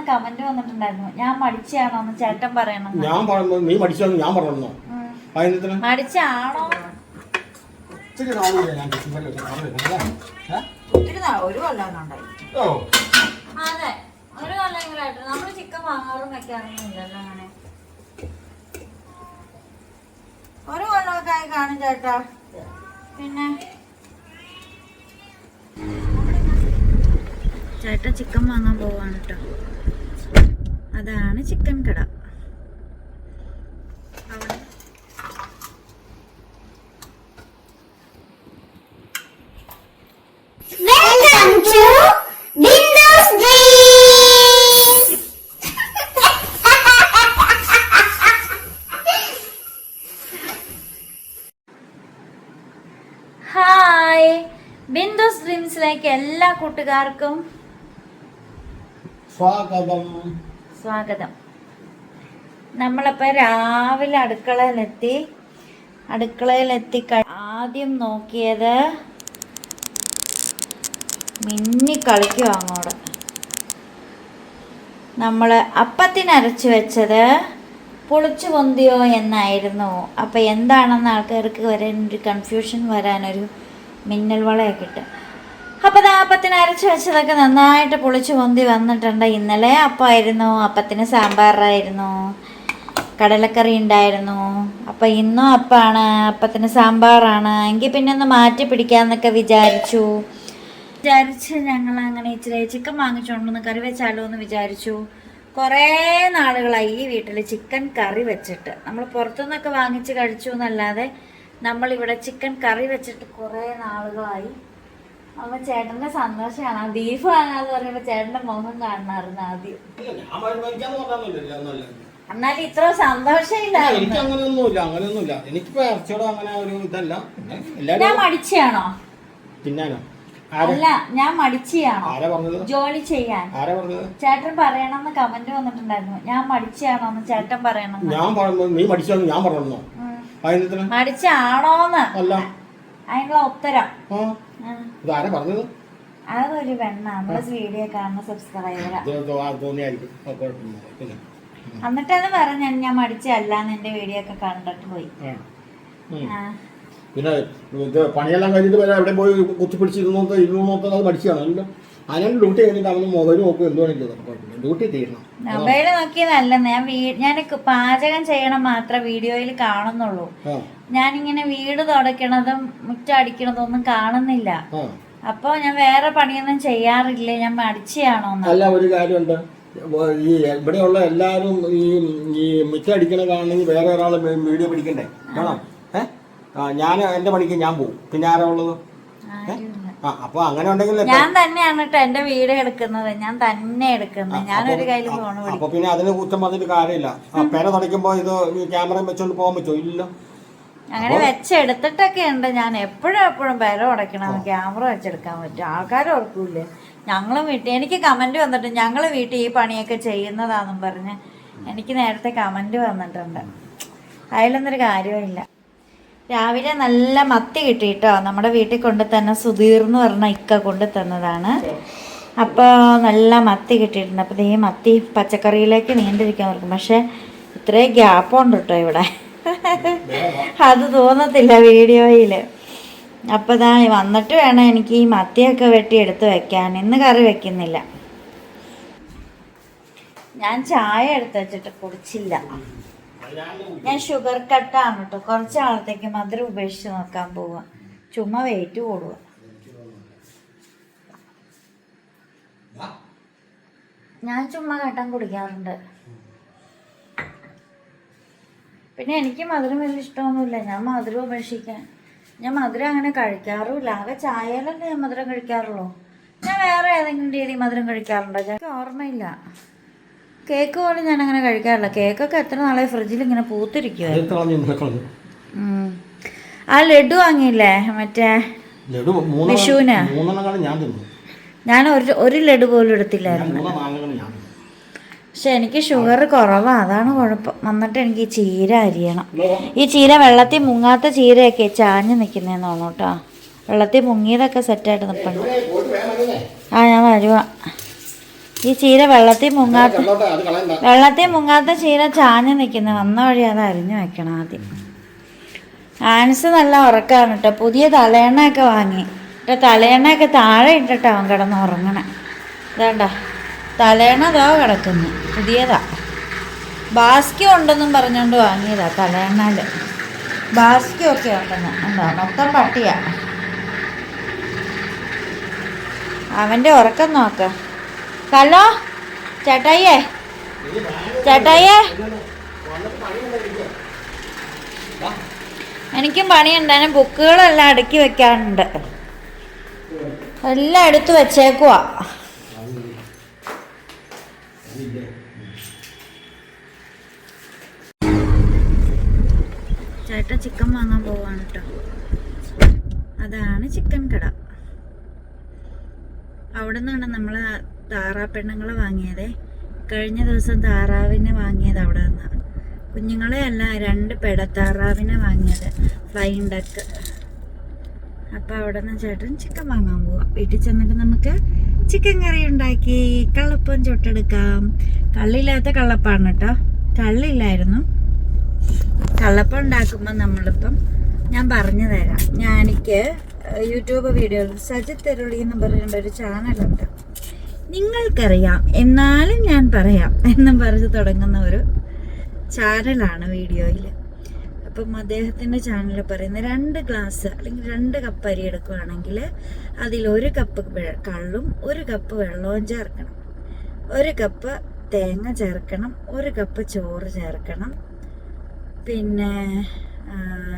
Comment വന്നിട്ടുണ്ടായിരുന്നു. ഞാൻ മടിച്ചാണോന്ന് ചേട്ടൻ പറയണം. ഞാൻ പറഞ്ഞു നീ മടിച്ചാന്ന് ഞാൻ പറഞ്ഞോ? മടിച്ചാണോ? ഒരു കൊല്ലാനുണ്ടായി. അതെ, ഒരു കൊല്ലെങ്കിലായിട്ട് നമ്മള് ചിക്കൻ വാങ്ങാറും വെക്കാറൊന്നുമില്ലല്ലോ അങ്ങനെ. ഒരു കൊല്ലമൊക്കെ ആയി കാണും ചേട്ടാ. പിന്നെ ചേട്ടൻ ചിക്കൻ വാങ്ങാൻ പോവാണ് കേട്ടോ. അതാണ് ചിക്കൻ കട. ഹായ്, ബിന്ദുസ് ഡ്രീംസിലേക്ക് എല്ലാ കൂട്ടുകാർക്കും സ്വാഗതം. നമ്മളപ്പോൾ രാവിലെ അടുക്കളയിലെത്തി ആദ്യം നോക്കിയത് മിന്നി കളിക്കും അങ്ങോട്ട്. നമ്മൾ അപ്പത്തിനരച്ച് വെച്ചത് പുളിച്ചു പൊന്തിയോ എന്നായിരുന്നു. അപ്പം എന്താണെന്ന് ആൾക്കാർക്ക് ഒരു കൺഫ്യൂഷൻ വരാനൊരു മിന്നൽ വളയൊക്കെ ഇട്ട്. അപ്പോൾ അപ്പത്തിന് അരച്ച് വെച്ചതൊക്കെ നന്നായിട്ട് പുളിച്ചു പൊന്തി വന്നിട്ടുണ്ട്. ഇന്നലെ അപ്പമായിരുന്നു, അപ്പത്തിന് സാമ്പാറായിരുന്നു, കടലക്കറി ഉണ്ടായിരുന്നു. അപ്പം ഇന്നും അപ്പമാണ്, അപ്പത്തിന് സാമ്പാറാണ്. എങ്കിൽ പിന്നെ ഒന്ന് മാറ്റി പിടിക്കാമെന്നൊക്കെ വിചാരിച്ച് ഞങ്ങൾ അങ്ങനെ ഇച്ചിരി ചിക്കൻ വാങ്ങിച്ചുകൊണ്ടൊന്ന് കറി വെച്ചാലോ എന്ന് വിചാരിച്ചു. കുറേ നാളുകളായി ഈ വീട്ടിൽ ചിക്കൻ കറി വെച്ചിട്ട്. നമ്മൾ പുറത്തുനിന്നൊക്കെ വാങ്ങിച്ച് കഴിച്ചു എന്നല്ലാതെ നമ്മളിവിടെ ചിക്കൻ കറി വെച്ചിട്ട് കുറേ നാളുകളായി. അപ്പോൾ ചേട്ടൻ്റെ സന്തോഷമാണ്. ബീഫ് വാങ്ങാന്ന് പറയുമ്പോൾ ചേട്ടൻ്റെ മുഖം കാണണമായിരുന്നു ആദ്യം. എന്നാലും ഇത്ര സന്തോഷമില്ല. ഞാൻ മടിച്ചാണോ? അല്ല, ഞാൻ മടിച്ചാണോ ജോലി ചെയ്യാൻ? ചേട്ടൻ പറയണമെന്ന് കമന്റ് വന്നിട്ടുണ്ടായിരുന്നു. ഞാൻ മടിച്ചാണോന്ന് ചേട്ടൻ പറയണം. മടിച്ചാണോന്ന് അതിനുള്ള ഉത്തരം അതൊരു പെണ്ണ. നമ്മള് വീഡിയോ കാണുന്ന സബ്സ്ക്രൈബറാ. എന്നിട്ടത് പറഞ്ഞ ഞാൻ മടിച്ചല്ലാന്ന് എന്റെ വീഡിയോ ഒക്കെ കണ്ടിട്ട് പോയി. പിന്നെ ഇത് പണിയെല്ലാം കഴിഞ്ഞിട്ട് എവിടെ പോയി കുത്തിപ്പിടിച്ചിരുന്നോത്ത് അത് പഠിച്ചാണല്ലോ. അതിനാണ് ഡ്യൂട്ടി കഴിഞ്ഞിട്ട് അവന് മൊബൈൽ നോക്കും, എന്തുവേണമെങ്കിലും ഡ്യൂട്ടി തീരണം. മൊബൈല് നോക്കിയതല്ലെന്ന്. ഞാൻ പാചകം ചെയ്യണം മാത്രമേ വീഡിയോയിൽ കാണുന്നുള്ളൂ. ഞാനിങ്ങനെ വീട് തുടയ്ക്കണതും മുറ്റടിക്കണതും ഒന്നും കാണുന്നില്ല. അപ്പൊ ഞാൻ വേറെ പണിയൊന്നും ചെയ്യാറില്ല. ഞാൻ മടിച്ചാണോ? അല്ല, ഒരു കാര്യമുണ്ട്. ഈ ഇവിടെയുള്ള എല്ലാരും ഈ മുറ്റടിക്കണ കാണണമെങ്കിൽ വേറെ ഒരാള് വീഡിയോ പിടിക്കണ്ടേ? കാണാം. ഞാൻ എന്റെ പണിക്ക് ഞാൻ പോകും. പിന്നെ ആരാ ഉള്ളത്? അപ്പൊ അങ്ങനെ ഉണ്ടെങ്കിൽ ഞാൻ തന്നെയാണ് കേട്ടോ എന്റെ വീഡിയോ എടുക്കുന്നത്. ഞാൻ തന്നെ എടുക്കുന്നത്. ഞാനൊരു കയ്യിൽ ഫോൺ. അപ്പൊ പിന്നെ അതിന് കുറ്റം പറഞ്ഞിട്ട് കാര്യമില്ല. പെര തുടയ്ക്കുമ്പോ ഇത് ക്യാമറ വെച്ചോണ്ട് പോകാൻ പറ്റുമോ? ഇല്ല. അങ്ങനെ വെച്ചെടുത്തിട്ടൊക്കെ ഉണ്ട്. ഞാൻ എപ്പോഴും പെര ഉടയ്ക്കണം, ക്യാമറ വെച്ചെടുക്കാൻ പറ്റും. ആൾക്കാർ ഓർക്കൂല്ലേ? ഞങ്ങളും വീട്ടിൽ എനിക്ക് കമന്റ് വന്നിട്ട് ഞങ്ങള് വീട്ടിൽ ഈ പണിയൊക്കെ ചെയ്യുന്നതാണെന്നും പറഞ്ഞ് എനിക്ക് നേരത്തെ കമന്റ് വന്നിട്ടുണ്ട്. അതിലൊന്നൊരു കാര്യമില്ല. രാവിലെ നല്ല മത്തി കിട്ടി കേട്ടോ. നമ്മുടെ വീട്ടിൽ കൊണ്ട് തന്നെ സുധീർ എന്ന് പറഞ്ഞ ഇക്ക കൊണ്ട് തന്നതാണ്. അപ്പോൾ നല്ല മത്തി കിട്ടിയിട്ടുണ്ട്. അപ്പോൾ ഈ മത്തി പച്ചക്കറിയിലേക്ക് നീണ്ടിരിക്കാൻ നോക്കും. പക്ഷെ ഇത്രയും ഗ്യാപ്പുണ്ട് കേട്ടോ ഇവിടെ. അത് തോന്നത്തില്ല വീഡിയോയിൽ. അപ്പോൾ ഇതാ വന്നിട്ട് വേണം എനിക്ക് ഈ മത്തിയൊക്കെ വെട്ടി എടുത്ത് വെക്കാൻ. ഇന്ന് കറി വെക്കുന്നില്ല. ഞാൻ ചായ എടുത്ത് വെച്ചിട്ട് കുടിച്ചില്ല. ഞാൻ ഷുഗർ കട്ടാണ് കേട്ടോ. കുറച്ച് നാളത്തേക്ക് മധുരം ഉപേക്ഷിച്ച് നോക്കാൻ പോവുക. ചുമ്മാ വെയിറ്റ് കൂടുക. ഞാൻ ചുമ്മാ കട്ടൻ കുടിക്കാറുണ്ട്. പിന്നെ എനിക്ക് മധുരം വലിയ ഇഷ്ടമൊന്നുമില്ല. ഞാൻ മധുരം ഉപേക്ഷിക്കാൻ. ഞാൻ മധുരം അങ്ങനെ കഴിക്കാറുമില്ല. ആകെ ചായയിലല്ലേ ഞാൻ മധുരം കഴിക്കാറുള്ളൂ. ഞാൻ വേറെ ഏതെങ്കിലും രീതി മധുരം കഴിക്കാറുണ്ടോ? എനിക്ക് ഓർമ്മയില്ല. കേക്ക് പോലും ഞാൻ അങ്ങനെ കഴിക്കാറില്ല. കേക്കൊക്കെ എത്ര നാളെ ഫ്രിഡ്ജിൽ ഇങ്ങനെ പൂത്തിരിക്കുവായിരുന്നു. ആ ലഡു വാങ്ങിയില്ലേ മറ്റേ വിഷുവിന്? ഞാൻ ഒരു ലഡു പോലും എടുത്തില്ലായിരുന്നു. പക്ഷെ എനിക്ക് ഷുഗർ കുറവാണ്, അതാണ് കുഴപ്പം. വന്നിട്ട് എനിക്ക് ഈ ചീര അരിയണം. ഈ ചീര വെള്ളത്തിൽ മുങ്ങാത്ത ചീരയൊക്കെ ചാഞ്ഞ് നിൽക്കുന്നതെന്ന് തോന്നുന്നു കേട്ടോ. വെള്ളത്തിൽ മുങ്ങിയതൊക്കെ സെറ്റായിട്ട് നിൽപ്പുണ്ട്. ഞാൻ വരുക. ഈ ചീര വെള്ളത്തിൽ മുങ്ങാത്ത അത് കളയണ്ട. വെള്ളത്തിൽ മുങ്ങാത്ത ചീര ചാഞ്ഞ് നിൽക്കുന്ന വന്ന വഴി അത് അരിഞ്ഞു വെക്കണം ആദ്യം. ആൻസ് നല്ല ഉറക്കാണ് കേട്ടോ. പുതിയ തലയെണ്ണയൊക്കെ വാങ്ങി കേട്ടോ. തലയെണ്ണയൊക്കെ താഴെ ഇട്ടിട്ട് അവൻ കിടന്ന് ഉറങ്ങണേ. ഇതാണ്ട തലയെണ്ണ അതോ കിടക്കുന്നു, പുതിയതാ. ബാസ്കി ഉണ്ടെന്നും പറഞ്ഞുകൊണ്ട് വാങ്ങിയതാ. തലയെണ്ണയിൽ ബാസ്കി ഒക്കെ ഉണ്ടെന്ന്. എന്താ മൊത്തം പട്ടിയാ. അവൻ്റെ ഉറക്കം നോക്ക. ഹലോ ചേട്ടായിയേ, ചേട്ടായിയേ, എനിക്കും പണിയുണ്ട്. അതിന് ബുക്കുകളെല്ലാം അടുക്കി വെക്കാനുണ്ട്. എല്ലാം എടുത്തു വെച്ചേക്കുവാ. ചേട്ടൻ ചിക്കൻ വാങ്ങാൻ പോവാണ് കേട്ടോ. അതാണ് ചിക്കൻ കട. അവിടെ നിന്നാണ് നമ്മൾ താറാപ്പെണ്ണുങ്ങളെ വാങ്ങിയത്. കഴിഞ്ഞ ദിവസം താറാവിനെ വാങ്ങിയത് അവിടെ നിന്നാണ്. കുഞ്ഞുങ്ങളെ അല്ല, 2 പെടത്താറാവിനെ വാങ്ങിയത്, ഫ്ലൈങ് ഡക്ക്. അപ്പം അവിടെ നിന്ന് ചേട്ടൻ ചിക്കൻ വാങ്ങാൻ പോവാം. വീട്ടിൽ ചെന്നിട്ട് നമുക്ക് ചിക്കൻ കറി ഉണ്ടാക്കി കള്ളപ്പം ചുട്ടെടുക്കാം. കള്ളില്ലാത്ത കള്ളപ്പാണ് കേട്ടോ. കള്ളില്ലായിരുന്നു. കള്ളപ്പം ഉണ്ടാക്കുമ്പോൾ നമ്മളിപ്പം ഞാൻ പറഞ്ഞു തരാം. എനിക്ക് യൂട്യൂബ് വീഡിയോയിൽ സജിത് തെരുളി എന്ന് പറയുന്ന ഒരു ചാനലുണ്ട്. നിങ്ങൾക്കറിയാം എന്നാലും ഞാൻ പറയാം എന്നും പറഞ്ഞ് തുടങ്ങുന്ന ഒരു ചാനലാണ് വീഡിയോയിൽ. അപ്പം അദ്ദേഹത്തിൻ്റെ ചാനലിൽ പറയുന്ന 2 ഗ്ലാസ് അല്ലെങ്കിൽ 2 കപ്പ് അരി എടുക്കുകയാണെങ്കിൽ അതിൽ 1 കപ്പ് കള്ളും 1 കപ്പ് വെള്ളവും ചേർക്കണം, 1 കപ്പ് തേങ്ങ ചേർക്കണം, 1 കപ്പ് ചോറ് ചേർക്കണം, പിന്നെ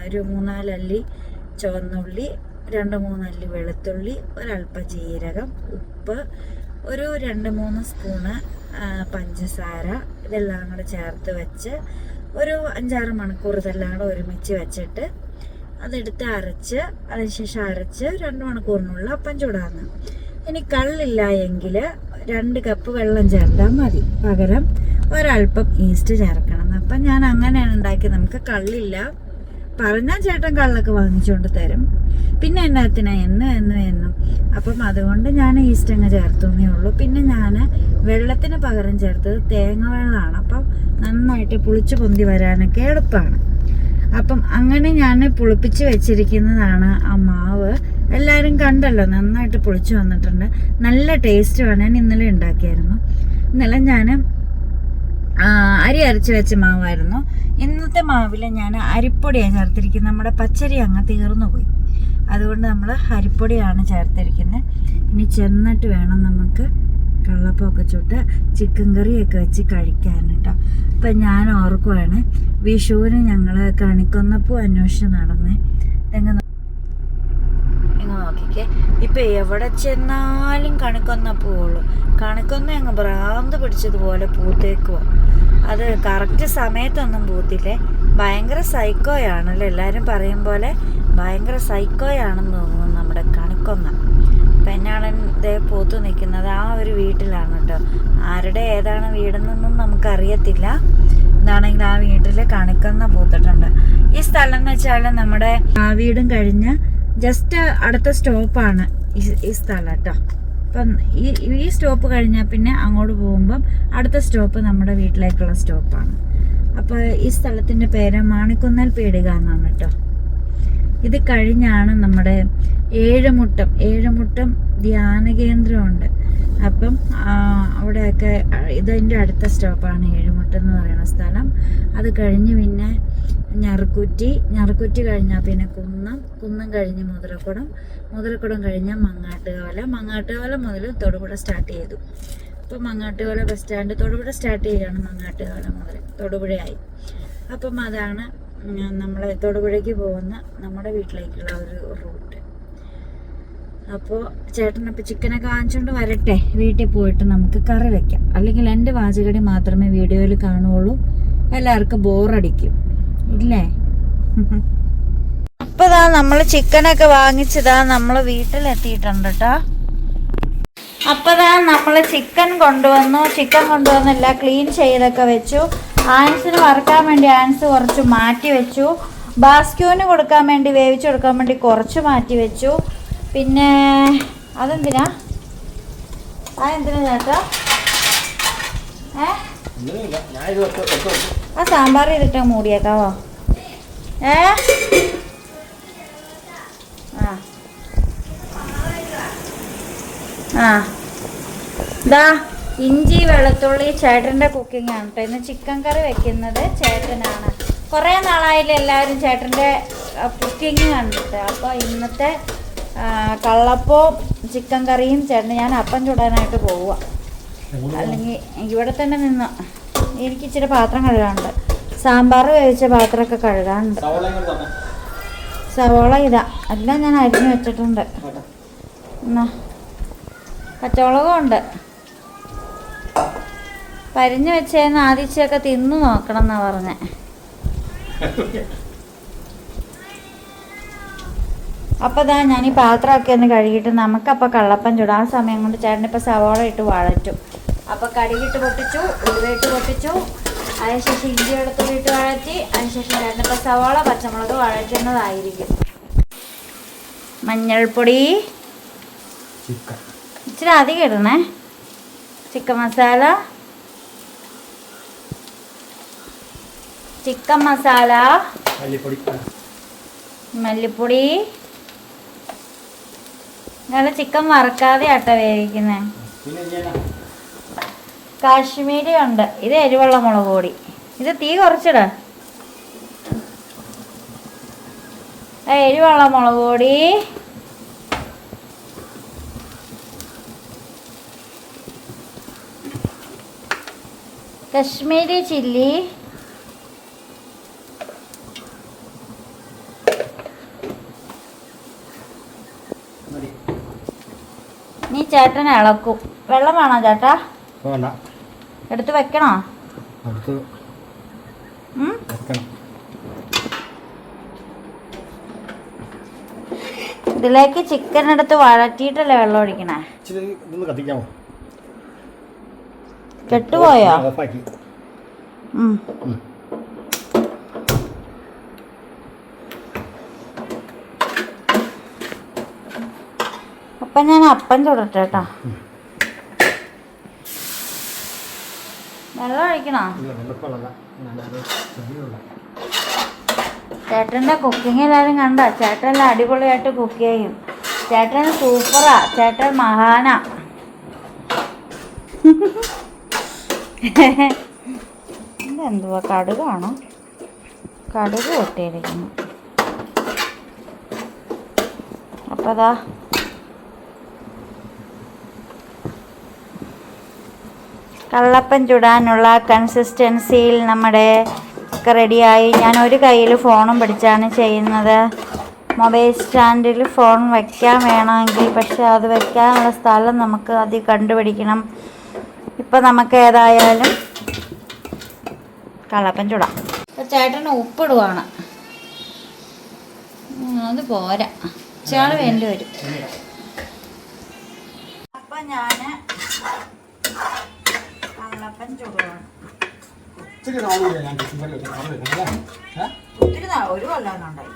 ഒരു 3-4 അല്ലി ചുവന്നുള്ളി, 2-3 അല്ലി വെളുത്തുള്ളി, ഒരല്പം ജീരകം, ഉപ്പ്, ഒരു 2-3 സ്പൂണ് പഞ്ചസാര, ഇതെല്ലാം കൂടെ ചേർത്ത് വെച്ച് ഒരു 5-6 മണിക്കൂർ ഇതെല്ലാം കൂടെ ഒരുമിച്ച് വെച്ചിട്ട് അതെടുത്ത് അരച്ച് അതിനുശേഷം അരച്ച് 2 മണിക്കൂറിനുള്ള അപ്പം ചൂടാന്ന്. ഇനി കള്ളില്ല എങ്കിൽ 2 കപ്പ് വെള്ളം ചേർത്താൽ മതി. പകരം ഒരല്പം ഈസ്റ്റ് ചേർക്കണം. അപ്പം ഞാൻ അങ്ങനെയാണ് ഉണ്ടാക്കിയത്. നമുക്ക് കള്ളില്ല പറഞ്ഞാൽ ചേട്ടൻ കള്ളൊക്കെ വാങ്ങിച്ചുകൊണ്ട് തരും. പിന്നെ എന്നാത്തിനാ എന്നും. അപ്പം അതുകൊണ്ട് ഞാൻ ഈസ്റ്റ് അങ്ങ് ചേർത്തുന്നേ ഉള്ളൂ. പിന്നെ ഞാൻ വെള്ളത്തിന് പകരം ചേർത്തത് തേങ്ങ വെള്ളമാണ്. അപ്പം നന്നായിട്ട് പുളിച്ച് പൊന്തി വരാനൊക്കെ എളുപ്പമാണ്. അപ്പം അങ്ങനെ ഞാൻ പുളിപ്പിച്ച് വെച്ചിരിക്കുന്നതാണ് ആ മാവ്. എല്ലാവരും കണ്ടല്ലോ, നന്നായിട്ട് പുളിച്ച് വന്നിട്ടുണ്ട്. നല്ല ടേസ്റ്റുമാണ്. ഞാൻ ഇന്നലെ ഉണ്ടാക്കിയായിരുന്നു. ഇന്നലെ ഞാൻ അരി അരച്ച് വെച്ച മാവായിരുന്നു. ഇന്നത്തെ മാവിൽ ഞാൻ അരിപ്പൊടിയാണ് ചേർത്തിരിക്കുന്നത്. നമ്മുടെ പച്ചരി അങ്ങ് തീർന്നു പോയി, അതുകൊണ്ട് നമ്മൾ അരിപ്പൊടിയാണ് ചേർത്തിരിക്കുന്നത്. ഇനി ചെന്നിട്ട് വേണം നമുക്ക് കള്ളപ്പമൊക്കെ ചുട്ട് ചിക്കൻ കറിയൊക്കെ വെച്ച് കഴിക്കാൻ കേട്ടോ. അപ്പം ഞാൻ ഓർക്കുവാണ്, വിഷുവിന് ഞങ്ങൾ കണിക്കൊന്നപ്പൂ അന്വേഷിച്ച് നടന്നേ. ഇങ്ങ് നോക്കിക്കേ, ഇപ്പം എവിടെ ചെന്നാലും കണിക്കൊന്നപ്പൂവുള്ളൂ. കണിക്കൊന്ന അങ്ങ് ഭ്രാന്ത് പിടിച്ചതുപോലെ പൂത്തേക്കുവോ. അത് കറക്റ്റ് സമയത്തൊന്നും പൂത്തില്ലേ. ഭയങ്കര സൈക്കോയാണല്ലോ, എല്ലാവരും പറയും പോലെ ഭയങ്കര സൈക്കോയാണെന്ന് തോന്നുന്നു നമ്മുടെ കണിക്കൊന്ന. പെണ്ണാളൻ ഇതേ പൂത്തു നിൽക്കുന്നത് ആ ഒരു വീട്ടിലാണ് കേട്ടോ. ആരുടെ ഏതാണ് വീടെന്നൊന്നും നമുക്കറിയത്തില്ല. എന്താണെങ്കിൽ ആ വീട്ടിൽ കണിക്കൊന്ന പൂത്തിട്ടുണ്ട്. ഈ സ്ഥലം എന്ന് വെച്ചാൽ നമ്മുടെ വീടും കഴിഞ്ഞ് ജസ്റ്റ് അടുത്ത സ്റ്റോപ്പാണ് ഈ സ്ഥലം കേട്ടോ. അപ്പം ഈ സ്റ്റോപ്പ് കഴിഞ്ഞാൽ പിന്നെ അങ്ങോട്ട് പോകുമ്പം അടുത്ത സ്റ്റോപ്പ് നമ്മുടെ വീട്ടിലേക്കുള്ള സ്റ്റോപ്പാണ്. അപ്പോൾ ഈ സ്ഥലത്തിൻ്റെ പേര് മാണിക്കുന്നൽ പീടിക എന്നാണ് കേട്ടോ. ഇത് കഴിഞ്ഞാണ് നമ്മുടെ ഏഴുമുട്ടം ധ്യാന കേന്ദ്രമുണ്ട്. അപ്പം അവിടെയൊക്കെ ഇതിൻ്റെ അടുത്ത സ്റ്റോപ്പാണ് ഏഴുമുട്ടം എന്ന് പറയുന്ന സ്ഥലം. അത് കഴിഞ്ഞ് പിന്നെ ഞറുക്കുറ്റി കഴിഞ്ഞാൽ പിന്നെ കുന്നം കഴിഞ്ഞ് മുതലക്കുടം കഴിഞ്ഞാൽ മങ്ങാട്ടുകവല മുതൽ തൊടുപുഴ സ്റ്റാർട്ട് ചെയ്തു. അപ്പം Mangattukavala bus stand Thodupuzha start ചെയ്യുകയാണ്. മങ്ങാട്ടുകവല മുതൽ തൊടുപുഴയായി. അപ്പം അതാണ് നമ്മൾ തൊടുപുഴയ്ക്ക് പോകുന്ന നമ്മുടെ വീട്ടിലേക്കുള്ള ഒരു റൂട്ട്. അപ്പോൾ ചേട്ടനപ്പോൾ ചിക്കനൊക്കെ വാങ്ങിച്ചുകൊണ്ട് വരട്ടെ, വീട്ടിൽ പോയിട്ട് നമുക്ക് കറി വെക്കാം. അല്ലെങ്കിൽ എൻ്റെ വാചകടി മാത്രമേ വീഡിയോയിൽ കാണുകയുള്ളൂ, എല്ലാവർക്കും ബോറടിക്കും ഇല്ലേ. അപ്പോൾ ഇതാ നമ്മൾ ചിക്കനൊക്കെ വാങ്ങിച്ചതാ നമ്മൾ വീട്ടിലെത്തിയിട്ടുണ്ട് കേട്ടോ. അപ്പോൾ ഇതാ നമ്മൾ ചിക്കൻ കൊണ്ടുവന്നെല്ലാം ക്ലീൻ ചെയ്തൊക്കെ വെച്ചു. ആൻസിന് വറുക്കാൻ വേണ്ടി ആൻസ് കുറച്ച് മാറ്റി വെച്ചു. ബാസ്ക്യൂന് കൊടുക്കാൻ വേണ്ടി വേവിച്ച് കൊടുക്കാൻ വേണ്ടി കുറച്ച് മാറ്റി വെച്ചു. പിന്നെ അതെന്തിനാ ചേട്ടാ? ഇങ്ങനെയില്ല, ഞാൻ ഇത് വെച്ചു. ആ സാമ്പാർ ചെയ്തിട്ട് മൂടിയേക്കാവോ? ആ ഇതാ ഇഞ്ചി വെളുത്തുള്ളി ചേട്ടൻ്റെ കുക്കിംഗ് ആണ് കേട്ടോ. ഇന്ന് ചിക്കൻ കറി വെക്കുന്നത് ചേട്ടനാണ്. കുറേ നാളായില്ല എല്ലാവരും ചേട്ടൻ്റെ കുക്കിംഗ് കണ്ടിട്ട്. അപ്പോൾ ഇന്നത്തെ കള്ളപ്പവും ചിക്കൻ കറിയും ചേട്ടന് ഞാൻ അപ്പം ചുടാനായിട്ട് പോവുക. അല്ലെങ്കിൽ ഇവിടെ തന്നെ നിന്ന് എനിക്ക് ഇച്ചിരി പാത്രം കഴുകാനുണ്ട്. സാമ്പാർ വേവിച്ച പാത്രമൊക്കെ കഴുകാനുണ്ട്. സവോള ഇതാ എല്ലാം ഞാൻ അരിഞ്ഞു വെച്ചിട്ടുണ്ട്. എന്നാ പച്ചമുളകും ഉണ്ട്. പരിഞ്ഞു വെച്ചേന്ന് ആദിച്ചയൊക്കെ തിന്നു നോക്കണം എന്നാ പറഞ്ഞേ. അപ്പോൾ ഇതാ ഞാൻ ഈ പാത്രമൊക്കെ ഒന്ന് കഴുകിയിട്ട് നമുക്കപ്പോൾ കള്ളപ്പം ചുടാം. ആ സമയം കൊണ്ട് ചേട്ടനിപ്പോൾ സവോള ഇട്ട് വഴറ്റും. അപ്പോൾ കടുകിട്ട് പൊട്ടിച്ചു, ഉലുവയിട്ട് പൊട്ടിച്ചു, അതിനുശേഷം ഇഞ്ചി വെളുത്തുള്ളി ഇട്ട് വഴറ്റി, അതിനുശേഷം ചേട്ടനിപ്പോൾ സവോള പച്ചമുളക് വഴറ്റുന്നതായിരിക്കും. മഞ്ഞൾപ്പൊടി ഇച്ചിരി അധികം ഇടണേ. ചിക്കൻ മസാല, ചിക്കൻ മസാല, മല്ലിപ്പൊടി. ഇങ്ങനെ ചിക്കൻ വറക്കാതെ ആട്ട വേവിക്കുന്നേ. കാശ്മീരി ഉണ്ട്. ഇത് എരിവുള്ള മുളക് പൊടി. ഇത് തീ കുറച്ചിട. എരിവുള്ള മുളക് പൊടി, കശ്മീരി ചില്ലി, നീ ചേട്ടനെ ഇളക്കും. വെള്ളം വേണോ ചേട്ടാ? എടുത്ത് വെക്കണോ? ഇതിലേക്ക് ചിക്കൻ എടുത്ത് വഴറ്റിയിട്ടല്ലേ വെള്ളം ഒഴിക്കണേ? കെട്ടുപോയോ? അപ്പം ഞാൻ അപ്പം ചുടട്ടെ കേട്ടോ. വെള്ളം ഒഴിക്കണോ? ചേട്ടൻ്റെ കുക്കിംഗ് എല്ലാവരും കണ്ട. ചേട്ടൻ അടിപൊളിയായിട്ട് കുക്ക് ചെയ്യും. ചേട്ടൻ സൂപ്പറാ. ചേട്ടൻ മഹാനാ. ഇതെന്തുവാ, കടുകാണോ? കടുക് പൊട്ടിയിരിക്കുന്നു. അപ്പോൾ അതാ കള്ളപ്പം ചുടാനുള്ള കൺസിസ്റ്റൻസിയിൽ നമ്മുടെ ഒക്കെ റെഡിയായി. ഞാൻ ഒരു കയ്യിൽ ഫോണും പിടിച്ചാണ് ചെയ്യുന്നത്. മൊബൈൽ സ്റ്റാൻഡിൽ ഫോൺ വയ്ക്കാൻ വേണമെങ്കിൽ, പക്ഷെ അത് വയ്ക്കാനുള്ള സ്ഥലം നമുക്ക് ആദ്യം കണ്ടുപിടിക്കണം. ഇപ്പം നമുക്ക് ഏതായാലും കള്ളപ്പം ചുടാം. അപ്പോൾ ചേട്ടന് ഉപ്പിടുവാണ്. അത് പോരാ, ചാറ് വേണ്ടി വരും. അപ്പം ഞാൻ കള്ളപ്പം ചുടുവാണ്. ഒത്തിരി ഒരു കൊല്ലാന്നുണ്ടായി.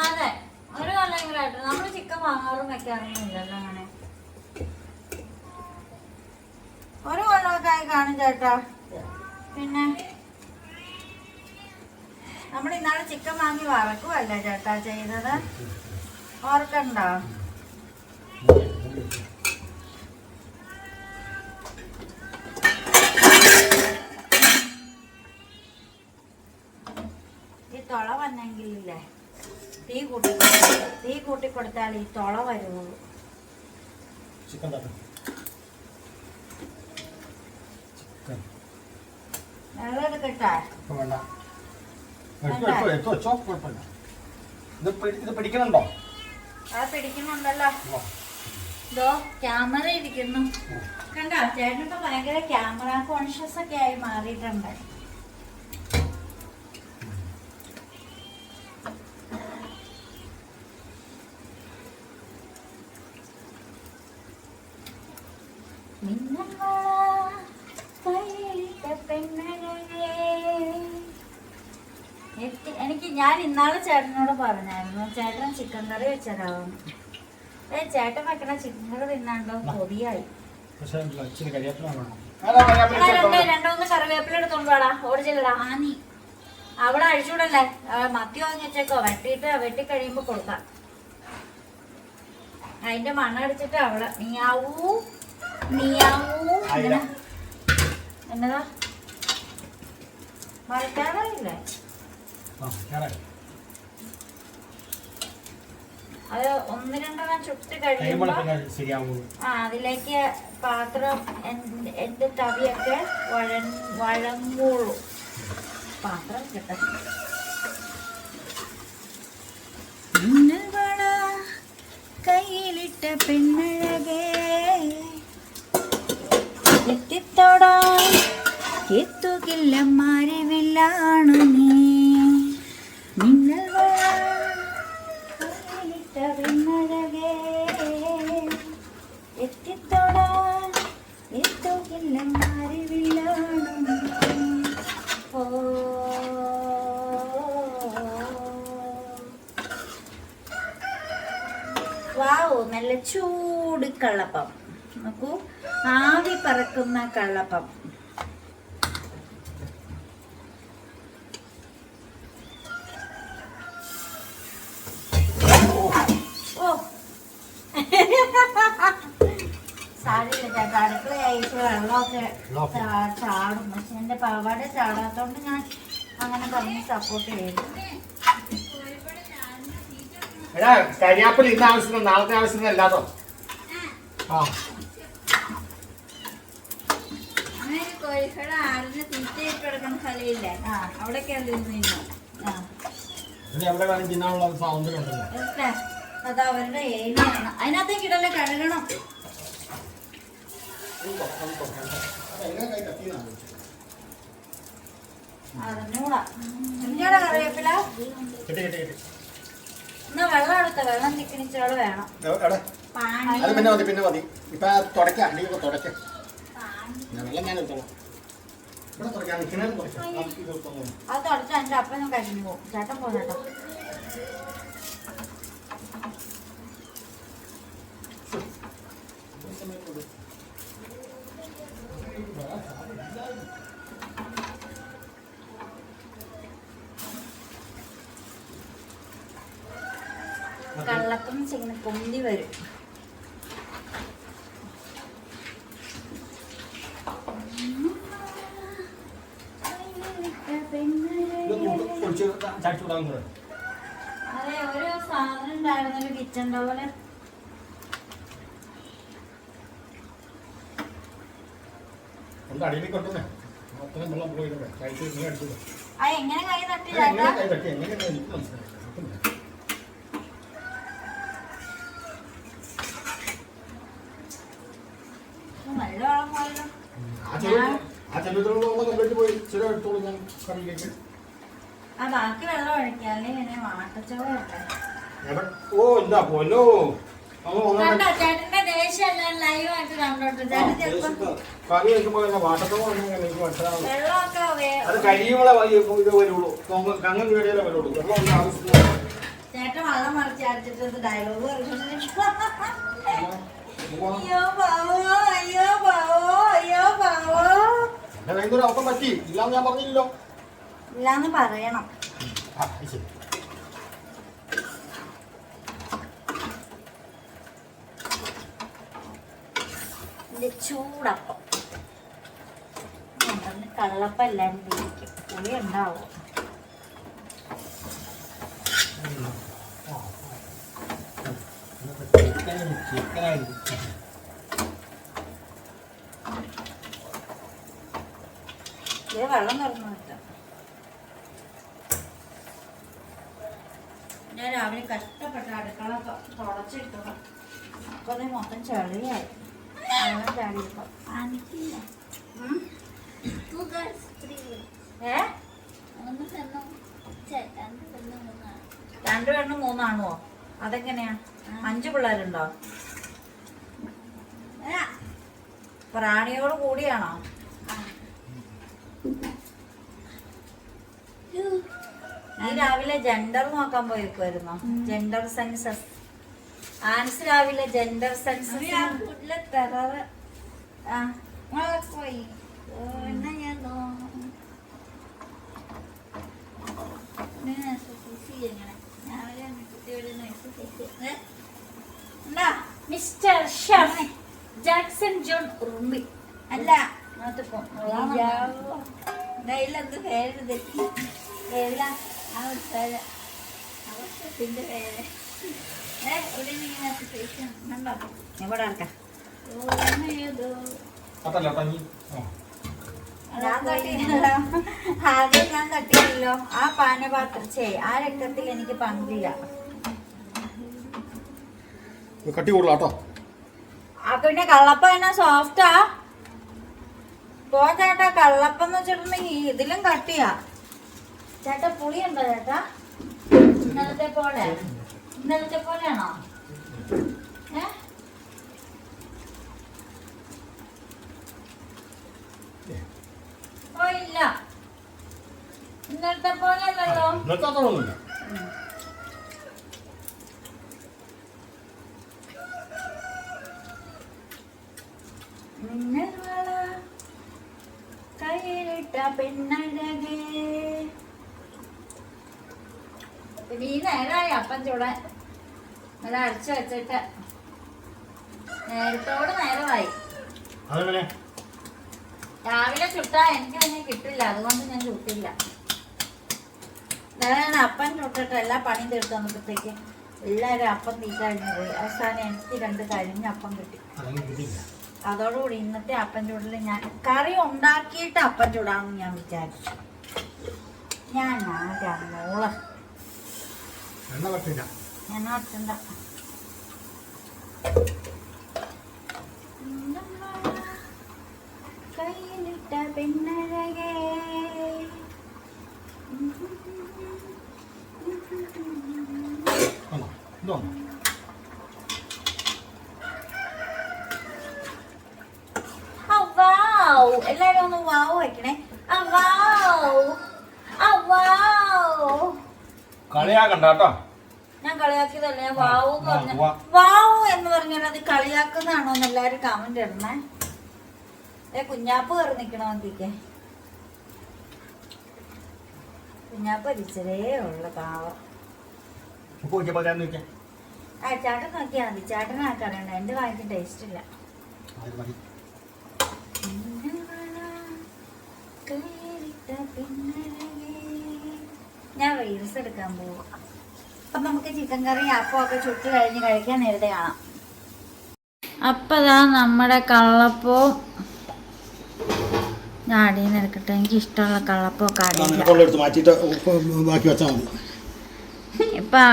അതെ, ഒരു കൊല്ലെങ്കിലായിട്ട്. നമ്മൾ ചിക്കൻ വാങ്ങാറും വെക്കാറൊന്നുമില്ലല്ലോ അങ്ങനെ. ഒരു കൊല്ലമൊക്കെ ആയി കാണും ചേട്ടാ. പിന്നെ നമ്മൾ ഇന്നാളെ ചിക്കൻ വാങ്ങി വറക്കുമല്ലേ ചേട്ടാ ചെയ്തത്? ഓർക്കണ്ടോ? ഈ തുള വന്നെങ്കിലേ തീ കൂട്ടിക്കൊടുത്താൽ ഈ തുള വരുള്ളൂ. വെള്ളം എടുക്കട്ടെ? ഇത് പിടിക്കണുണ്ടോ? ആ പിടിക്കുന്നുണ്ടല്ലോ. ഇതോ ക്യാമറ ഇരിക്കുന്നു കണ്ടോ. ചേട്ടനിപ്പോ ഭയങ്കര ക്യാമറ കോൺഷ്യസ് ഒക്കെ ആയി മാറിയിട്ടുണ്ട്. ഞാൻ ഇന്നാള് ചേട്ടനോട് പറഞ്ഞായിരുന്നു ചേട്ടൻ ചിക്കൻ കറി വെച്ചതാവും. ചേട്ടൻ വെക്കണ ചിക്കൻ കറി തിന്നാണ്ടോ കൊതിയായി. രണ്ടോ എടുത്തോണ്ട് വാടാ, ഓടിച്ചില്ലടാ. അവിടെ അഴിച്ചുവിടല്ലേ, മത്തി വാങ്ങി വെച്ചേക്കോ, വെട്ടി കഴിയുമ്പോ കൊടുക്കാം. അതിന്റെ മണ്ണടിച്ചിട്ട് അവിടെ നീയാവൂ എന്നതാ മറക്കാറില്ലേ? അത് 1-2 ചുട്ട് കഴിയുമ്പോ അതിലേക്ക് പാത്രം എന്റെ തവിയൊക്കെ വഴങ്ങുള്ളൂ. പാത്രം കിട്ടും. കയ്യിലിട്ട പെണ്ണഴകേ എത്തിത്തോടാൻ എത്തുകില്ല മരവില്ലാണ് നീ. മിന്നൽ കയ്യിലിട്ട പെണ്ണഴകേ എത്തിത്തോടാൻ എത്തുകില്ല മരവില്ലാണ് നീ. ഓ വാവു, നല്ല ചൂട് കള്ളപ്പം നോക്കൂ, ആവി പറക്കുന്ന കള്ളപ്പം. ഓ സാരിയില്ല ചേട്ടാ, അടുക്കള അയച്ച് വെള്ളമൊക്കെ ചാടും. പക്ഷെ എന്റെ പാവാടെ ചാടാത്തോണ്ട് ഞാൻ അങ്ങനെ പറഞ്ഞ് സപ്പോർട്ട് ചെയ്തു. കരിയാപ്പിൽ ഇന്ന ആവശ്യത്തിന് നാളത്തെ ആവശ്യത്തിന് അല്ലാതോ? അങ്ങനെ കോഴിക്കട ആടിന് തീറ്റയിട്ട് കിടക്കുന്ന സ്ഥലമില്ലേ, അവിടേക്ക് എവിടെ വേണം തിന്നാനുള്ള സ്വാതന്ത്ര്യം. അത് അവരുടെ ഏരിയയാണ്. അതിനകത്തേക്ക് ഇടല്ലേ, കഴുകണം. അറിഞ്ഞൂടാ എന്തിനാ കറിവേപ്പില. എന്നാ വെള്ളം എടുത്ത വെള്ളം തിക്കണിച്ചോള് വേണം. അത് പിന്നെ മതി, പിന്നെ മതി. ഇപ്പൊ തുടക്കാം, അടിയൊക്കെ തുടക്കാം. വെള്ളം ഞാൻ എടുത്തോളാം. ഇവിടെ തുടക്കാം, കിണറ് തുടക്കാം. അത് തുടച്ച എന്റെ അപ്പം കഴിഞ്ഞു പോകും. ചേട്ടൻ പോ ചേട്ടാ. കള്ളപ്പം ചെയ്യുന്ന പൊന്തി വരും. അതെ, ഒരു സാധനം ഉണ്ടായിരുന്നല്ലോ കിച്ചണ്ട പോലെ. എങ്ങനെ കൈ തട്ടി ചേട്ടാ? നല്ല വെള്ളം പോയല്ലോ. ആ ബാക്കി വെള്ളം ഒഴിക്കാം, അല്ലെങ്കിൽ എന്നെ വാട്ടച്ചവ കണ്ടോ? ചേട്ടന്റെ ദേഷ്യം ലൈവായിട്ട് കണ്ടോട്ടെ. ചേട്ടൻ ചിലപ്പോ ചേട്ടൻ വെള്ളം മറിച്ച് അടിച്ചിട്ട് ഡയലോഗ് അയ്യോ പാവോ, അയ്യോ പാവോ, അയ്യോ പാവോ. അപ്പം പറ്റി ഇല്ലാന്ന് ഞാൻ പറഞ്ഞില്ലല്ലോ. ഇല്ലാന്ന് പറയണം. ചൂടപ്പം കള്ളപ്പം എല്ലാരും പിടിക്കും. പുളി ഉണ്ടാവും. ഇത് വെള്ളം തുറന്നു കിട്ടും. ഞാൻ രാവിലെ കഷ്ടപ്പെട്ട അടുക്കള തുടച്ചിട്ടു. അപ്പൊ അത് മൊത്തം ചെളിയായി. ചാടിയപ്പോ രണ്ടു പെണ്ണും 3 ആണോ? അതെങ്ങനെയാ? 5 പിള്ളേരുണ്ടോ? പ്രാണിയോട് കൂടിയാണോ? നീ രാവിലെ ജെൻഡർ നോക്കാൻ പോയിരിക്കുമായിരുന്നോ? Gender census. ആൻസ് രാവിലെ ജെൻഡർ സെൻസസ് പോയി. பார்த்துக்கும் നെയ്യിലെന്ത് പേര് തെറ്റി എല്ലാം ആ ഒരു പേര് അവസ്ഥത്തിൻ്റെ പേര് ഇവിടെ ഇങ്ങനെ കണ്ടോ എവിടെ ആൾക്കാം ആദ്യം ഞാൻ തട്ടിയല്ലോ ആ പാനപാത്രച്ചേ ആ രക്തത്തിൽ എനിക്ക് പങ്കില്ല. കട്ടി കൂടുതലാട്ടോ. ആ പിന്നെ കള്ളപ്പം എന്നാ സോഫ്റ്റാ പോ ചേട്ടാ. കള്ളപ്പം എന്ന് വെച്ചിട്ടുണ്ടെങ്കിൽ ഇതിലും കട്ടിയാ ചേട്ടാ. പുളിയുണ്ടോ ചേട്ടാ? ഇന്നലത്തെ പോലെയാണോ? ഓ ഇല്ല, ഇന്നലത്തെ പോലെ അല്ലല്ലോ. കയ്യിലിട്ട പെണ്ണഴകേ. പിന്നെ ഈ നേരമായി അപ്പം ചൂടാൻ നല്ല അരച്ചു വെച്ചിട്ട് നേരത്തോട് നേരമായി. രാവിലെ ചുട്ടാ എനിക്ക് തന്നെ കിട്ടില്ല, അതുകൊണ്ട് ഞാൻ ചുട്ടില്ല. ഞാൻ അപ്പം ചുട്ടിട്ട് എല്ലാ പണിയും തീർത്ത് വന്നപ്പോഴത്തേക്ക് എല്ലാവരും അപ്പം തീ കഴിഞ്ഞു പോയി. അവസാനം എനിക്ക് 2 കഴിഞ്ഞ അപ്പം കിട്ടി. അതോടുകൂടി ഇന്നത്തെ അപ്പം ചൂടിൽ ഞാൻ കറി ഉണ്ടാക്കിയിട്ട് അപ്പം ചൂടാമെന്ന് ഞാൻ വിചാരിച്ചു. ഞാൻ മോള് എണ്ണ വറ്റണ്ട. കയ്യിലിട്ട പെണ്ണഴകേ. എല്ലാരും ഒന്ന് വാവ് വയ്ക്കണേ. കളിയാക്കണ്ടോ? ഞാൻ കളിയാക്കിയതല്ലേ. വാവു എന്ന് പറഞ്ഞ വാവു എന്ന് പറഞ്ഞാൽ അത് കളിയാക്കുന്നതാണോ എന്ന് എല്ലാരും കമന്റ് ഇടണേ. കുഞ്ഞാപ്പ് കയറി നിക്കണോ നോക്കിക്കേ. കുഞ്ഞാപ്പ് ഇരിച്ചതേ ഉള്ള പാവം. ചേട്ടൻ നോക്കിയാ മതി. ചേട്ടനാക്കറിയണ്ട, എന്റെ വാങ്ങിക്ക് ടേസ്റ്റ് ഇല്ല. ഞാൻ റീൽസ് എടുക്കാൻ പോവാ. അപ്പം നമുക്ക് ചിക്കൻ കറി അപ്പമൊക്കെ ചുട്ട് കഴിഞ്ഞ് കഴിക്കാൻ നേരത്തെ കാണാം. അപ്പം ഇതാ നമ്മുടെ കള്ളപ്പവും ഞാൻ അടിയിൽ നിന്ന് എടുക്കട്ടെ. എനിക്ക് ഇഷ്ടമുള്ള കള്ളപ്പമൊക്കെ അടിയില്ല. ഇപ്പം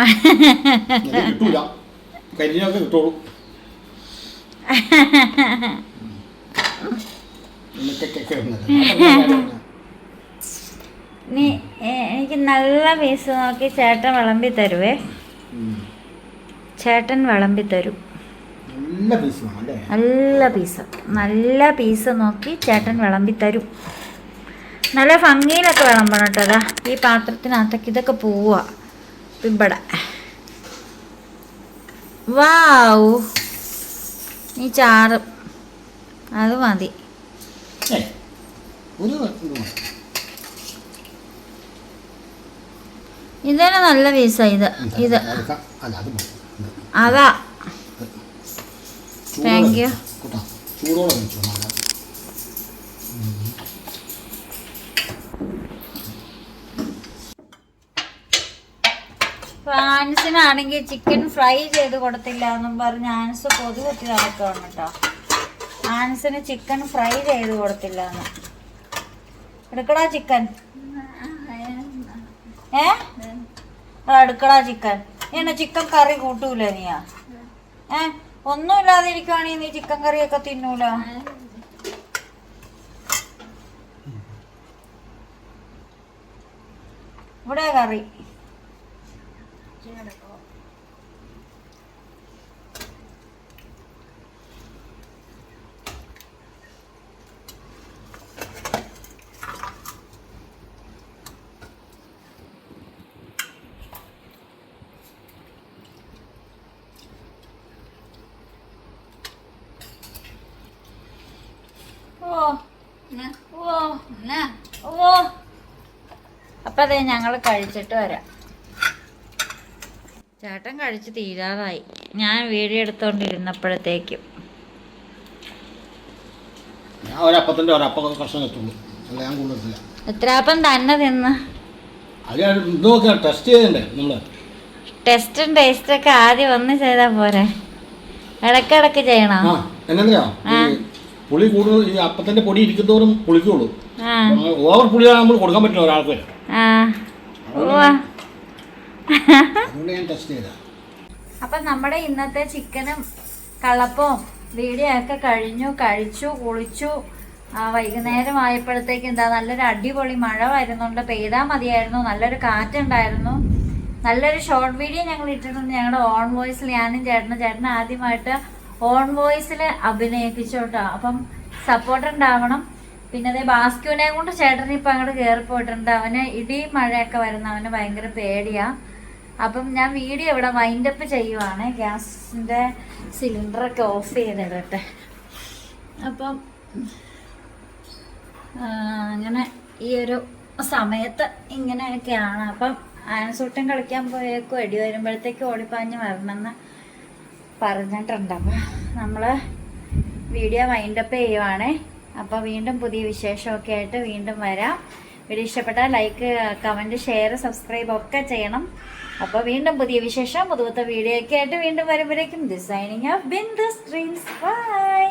എനിക്ക് നല്ല പീസ് നോക്കി ചേട്ടൻ വിളമ്പി തരുവേ. ചേട്ടൻ വിളമ്പി തരും. നല്ല പീസ് നോക്കി ചേട്ടൻ വിളമ്പി തരും. നല്ല ഭംഗിയിലൊക്കെ വിളമ്പണം കേട്ടോ. അതാ ഈ പാത്രത്തിനകത്തൊക്കെ ഇതൊക്കെ പോവാ ഇവിടെ. വാവ്, ഈ ചാറ് അത് മതി. ഇതന്നെ നല്ല പീസാ. ഇത് അതാ. Thank you. ആൻസിനാണെങ്കിൽ ചിക്കൻ ഫ്രൈ ചെയ്ത് കൊടുത്തില്ല എന്നും പറഞ്ഞ് ആൻസ് കൊതു കുത്തി നടക്കുകയാണ് കേട്ടോ. ആൻസിന് ചിക്കൻ ഫ്രൈ ചെയ്ത് കൊടുത്തില്ല എന്ന്. എടുക്കടാ ചിക്കൻ. എടുക്കടാ ചിക്കൻ. എന്നാ ചിക്കൻ കറി കൂട്ടൂല നീയാ? ഒന്നുമില്ലാതെ ഇരിക്കുവാണെങ്കിൽ നീ ചിക്കൻ കറിയൊക്കെ തിന്നൂല. ഇവിടെ കറി അപ്പം അതെ ഞങ്ങൾ കഴിച്ചിട്ട് വരാം. ചേട്ടൻ കഴിച്ച് തീരാതായി. ഞാൻ വീഡിയോ എടുത്തോണ്ടിരുന്നപ്പോഴത്തേക്കും ഞാൻ ഒരപ്പത്തിൻ്റെ ഒരപ്പം കഷ്ണം എത്തുള്ളൂ, അല്ല ഞാൻ കൂടുതലില്ല. എത്രാപ്പം തന്നെ തിന്ന്? അത് ഇതൊക്കെ ടെസ്റ്റ് ചെയ്യണ്ടേ നമ്മൾ? ടെസ്റ്റും ടേസ്റ്റൊക്കെ ആദ്യം ഒന്ന് ചെയ്താൽ പോരെ, ഇടയ്ക്കിടയ്ക്ക് ചെയ്യണോ? ആ എന്നറിയാ, ഈ പുളി കൂടുതൽ ഈ അപ്പത്തിൻ്റെ പൊടി ഇരിക്കുന്നതോറും പുളിക്കുള്ളൂ. ഓവർ പുളിയാണ് നമ്മൾ കൊടുക്കാൻ പറ്റില്ല ഒരാൾക്ക്. അതുകൊണ്ട് ഞാൻ ടെസ്റ്റ് ചെയ്താ. അപ്പം നമ്മുടെ ഇന്നത്തെ ചിക്കനും കള്ളപ്പവും വീഡിയോ ഒക്കെ കഴിഞ്ഞു, കഴിച്ചു, കുളിച്ചു. വൈകുന്നേരം ആയപ്പോഴത്തേക്ക് എന്താ നല്ലൊരു അടിപൊളി മഴ വരുന്നുണ്ട്, പെയ്താൽ മതിയായിരുന്നു. നല്ലൊരു കാറ്റുണ്ടായിരുന്നു. നല്ലൊരു ഷോർട്ട് വീഡിയോ ഞങ്ങൾ ഇട്ടിട്ടുണ്ട് ഞങ്ങളുടെ ഓൺ വോയിസിൽ. ഞാനും ചേട്ടനും ആദ്യമായിട്ട് ഓൺ വോയിസിൽ അഭിനയിപ്പിച്ചു കേട്ടോ. അപ്പം സപ്പോർട്ട് ഉണ്ടാവണം. പിന്നെ അതേ ബാസ്ക്യൂനെ കൊണ്ട് ചേട്ടൻ ഇപ്പം അങ്ങോട്ട് കയറിപ്പോയിട്ടുണ്ട്. അവന് ഇടി മഴയൊക്കെ വരുന്ന അവന് ഭയങ്കര പേടിയാണ്. അപ്പം ഞാൻ വീഡിയോ ഇവിടെ വൈൻഡപ്പ് ചെയ്യുവാണ്. ഗ്യാസിൻ്റെ സിലിണ്ടറൊക്കെ ഓഫ് ചെയ്തിടട്ടെ. അപ്പം അങ്ങനെ ഈ ഒരു സമയത്ത് ഇങ്ങനെയൊക്കെയാണ്. അപ്പം ആനസൂട്ടൻ കളിക്കാൻ പോയേക്കും എടി വരുമ്പോഴത്തേക്ക് ഓടിപ്പാഞ്ഞ് വരണമെന്ന് പറഞ്ഞിട്ടുണ്ട്. അപ്പം നമ്മൾ വീഡിയോ വൈൻഡപ്പ് ചെയ്യുവാണേ. അപ്പോൾ വീണ്ടും പുതിയ വിശേഷമൊക്കെ ആയിട്ട് വീണ്ടും വരാം. വീഡിയോ ഇഷ്ടപ്പെട്ടാൽ ലൈക്ക്, കമൻറ്റ്, ഷെയർ, സബ്സ്ക്രൈബ് ഒക്കെ ചെയ്യണം. അപ്പോൾ വീണ്ടും പുതിയ വിശേഷം പുതുത്ത വീഡിയോ ഒക്കെ ആയിട്ട് വീണ്ടും വരുമ്പോഴേക്കും signing off Bindu's dreams. By.